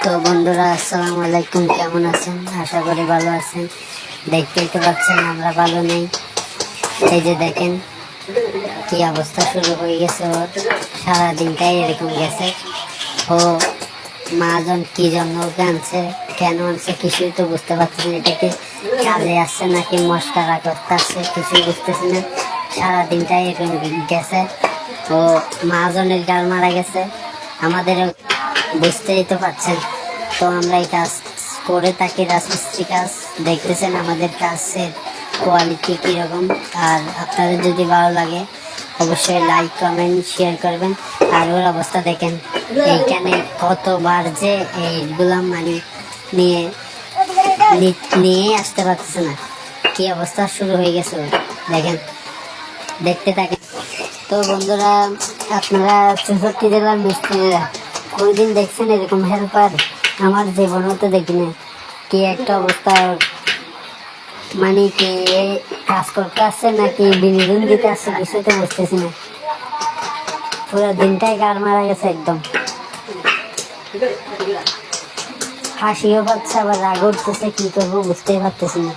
তো বন্ধুরা আসসালামু আলাইকুম, কেমন আছেন? আশা করি ভালো আছেন। দেখতেই তো পাচ্ছেন আমরা ভালো নেই। এই যে দেখেন কি অবস্থা শুরু হয়ে গেছে ওর। সারাদিনটাই এরকম গেছে। ও মাজন কি জন্য ওকে আনছে, কেন আনছে কিছুই তো বুঝতে পারছি না। এটা কি কাজে আসছে নাকি মশকারা করতে আসছে কিছুই বুঝতেছি না। সারাদিনটাই এরকম গেছে। ও মাজনের গাল মারা গেছে। আমাদেরও বুঝতেই তো পারছেন। তো আমরা এই কাজ করে থাকি, রাজমিস্ত্রি কাজ। দেখতেছেন আমাদের কাজের কোয়ালিটি কীরকম। আর আপনাদের যদি ভালো লাগে অবশ্যই লাইক কমেন্ট শেয়ার করবেন। আর ওর অবস্থা দেখেন, এইখানে কতবার যে এইগুলা মানে নিয়ে নিয়ে আসতে পারতেছে না। কি অবস্থা শুরু হয়ে গেছে ওর, দেখেন, দেখতে থাকেন। তো বন্ধুরা, আপনারা 64 জেলার মিস্ত্রিরা কোনদিন দেখছেন এরকম হেল্পার? আমার জীবনেও তো দেখিনি। কি একটা অবস্থা ওর। মানে কি কাজ করতে আসছে নাকি বিনোদন দিতে আসছে কিছুই তো বুঝতেছি না। পুরো দিনটাই গাল মারা গেছে একদম। হাসিও পাচ্ছে আবার রাগ উঠতেছে, কি করবো বুঝতেই পারতেছি না।